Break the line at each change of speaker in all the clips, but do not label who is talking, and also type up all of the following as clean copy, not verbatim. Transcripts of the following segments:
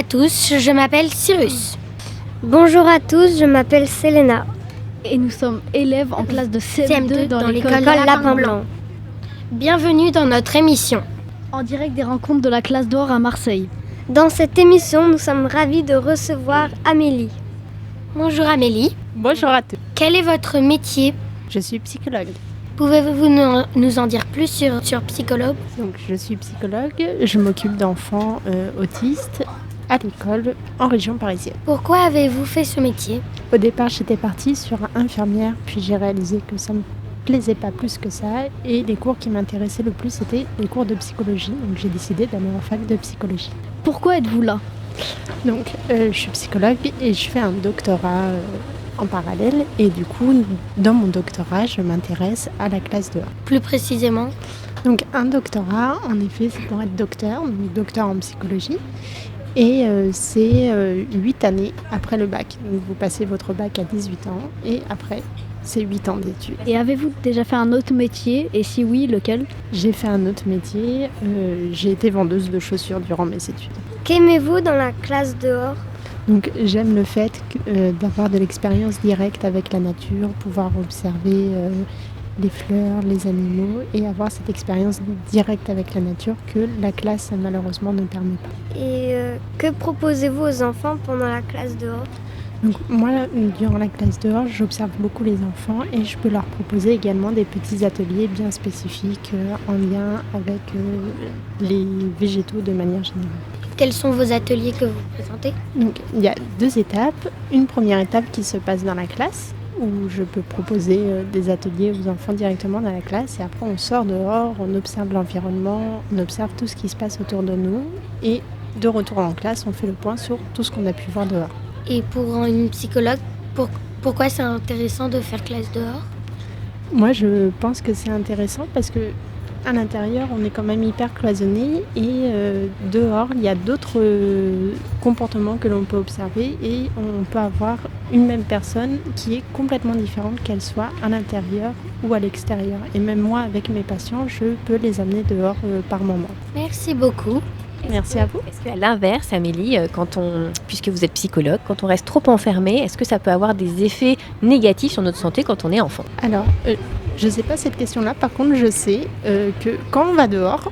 à tous, je m'appelle Cyrus.
Bonjour à tous, je m'appelle Selena.
Et nous sommes élèves en classe de CM2 dans l'école
Lapin Blanc.
Bienvenue dans notre émission.
En direct des rencontres de la classe d'or à Marseille.
Dans cette émission, nous sommes ravis de recevoir Amélie.
Bonjour Amélie.
Bonjour à tous.
Quel est votre métier?
Je suis psychologue.
Pouvez-vous nous en dire plus sur psychologue?
Donc, je suis psychologue, je m'occupe d'enfants autistes à l'école en région parisienne.
Pourquoi avez-vous fait ce métier?
Au départ, j'étais partie sur infirmière, puis j'ai réalisé que ça me plaisait pas plus que ça et les cours qui m'intéressaient le plus c'était les cours de psychologie. Donc j'ai décidé d'aller en fac de psychologie.
Pourquoi êtes-vous là?
Donc je suis psychologue et je fais un doctorat en parallèle et du coup dans mon doctorat je m'intéresse à la classe dehors.
Plus précisément?
Donc un doctorat en effet c'est pour être docteur, donc docteur en psychologie. Et c'est 8 années après le bac. Donc vous passez votre bac à 18 ans et après c'est 8 ans d'études.
Et avez-vous déjà fait un autre métier? Et si oui, lequel?
J'ai fait un autre métier. J'ai été vendeuse de chaussures durant mes études.
Qu'aimez-vous dans la classe dehors?
Donc j'aime le fait d'avoir de l'expérience directe avec la nature, pouvoir observer les fleurs, les animaux et avoir cette expérience directe avec la nature que la classe malheureusement ne permet pas.
Et que proposez-vous aux enfants pendant la classe dehors?
Donc moi, durant la classe dehors, j'observe beaucoup les enfants et je peux leur proposer également des petits ateliers bien spécifiques en lien avec les végétaux de manière générale.
Quels sont vos ateliers que vous présentez?
Donc il y a 2 étapes. Une première étape qui se passe dans la classe où je peux proposer des ateliers aux enfants directement dans la classe et après on sort dehors, on observe l'environnement, on observe tout ce qui se passe autour de nous et de retour en classe, on fait le point sur tout ce qu'on a pu voir dehors.
Et pour une psychologue, pourquoi c'est intéressant de faire classe dehors?
Moi, je pense que c'est intéressant parce que à l'intérieur, on est quand même hyper cloisonné et dehors, il y a d'autres comportements que l'on peut observer et on peut avoir une même personne qui est complètement différente qu'elle soit à l'intérieur ou à l'extérieur. Et même moi, avec mes patients, je peux les amener dehors par moment.
Merci beaucoup.
Merci à vous.
Est-ce qu'à l'inverse, Amélie, puisque vous êtes psychologue, quand on reste trop enfermé, est-ce que ça peut avoir des effets négatifs sur notre santé quand on est enfant?
Alors, je ne sais pas cette question-là. Par contre, je sais que quand on va dehors,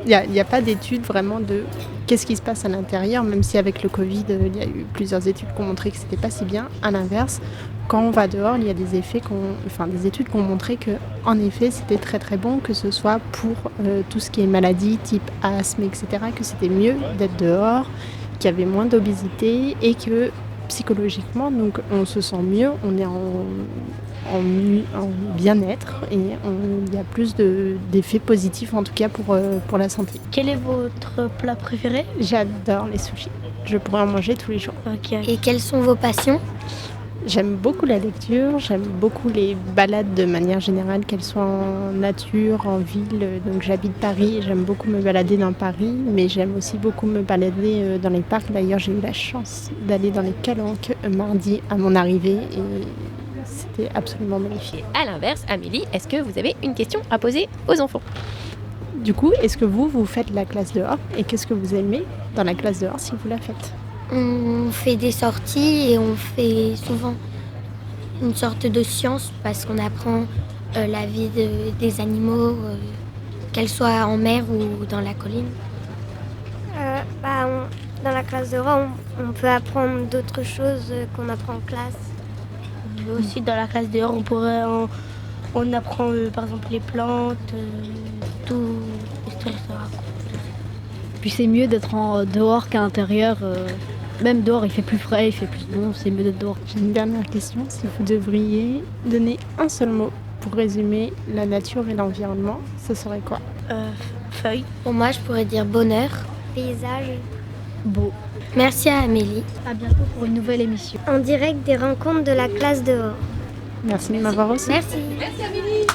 il n'y a pas d'études vraiment de qu'est-ce qui se passe à l'intérieur, même si avec le Covid, il y a eu plusieurs études qui ont montré que ce n'était pas si bien. À l'inverse, quand on va dehors, il y a des études qui ont montré que, en effet, c'était très très bon, que ce soit pour tout ce qui est maladie, type asthme, etc., que c'était mieux d'être dehors, qu'il y avait moins d'obésité et que psychologiquement, donc on se sent mieux, on est en bien-être et il y a plus d'effets positifs en tout cas pour la santé.
Quel est votre plat préféré?
J'adore les sushis, je pourrais en manger tous les jours.
Okay.
Et quelles sont vos passions?
J'aime beaucoup la lecture, j'aime beaucoup les balades de manière générale, qu'elles soient en nature, en ville. Donc j'habite Paris, j'aime beaucoup me balader dans Paris, mais j'aime aussi beaucoup me balader dans les parcs. D'ailleurs, j'ai eu la chance d'aller dans les Calanques mardi à mon arrivée et c'était absolument magnifique.
Et à l'inverse, Amélie, est-ce que vous avez une question à poser aux enfants?
Du coup, est-ce que vous faites la classe dehors et qu'est-ce que vous aimez dans la classe dehors si vous la faites?
On fait des sorties et on fait souvent une sorte de science parce qu'on apprend la vie des animaux, qu'elles soient en mer ou dans la colline.
Dans la classe dehors, on peut apprendre d'autres choses qu'on apprend en classe.
Aussi dans la classe dehors, on apprend par exemple les plantes, tout, etc.
Puis c'est mieux d'être dehors qu'à l'intérieur. Même dehors, il fait plus frais, il fait plus bon, c'est mieux d'être dehors.
J'ai une dernière question. Si vous devriez donner un seul mot pour résumer la nature et l'environnement, ce serait quoi?
Feuilles.
Pour moi, je pourrais dire bonheur.
Paysage.
Beau.
Merci à Amélie.
À bientôt pour une nouvelle émission.
En direct des rencontres de la classe dehors.
Merci de m'avoir reçu.
Merci. Merci Amélie.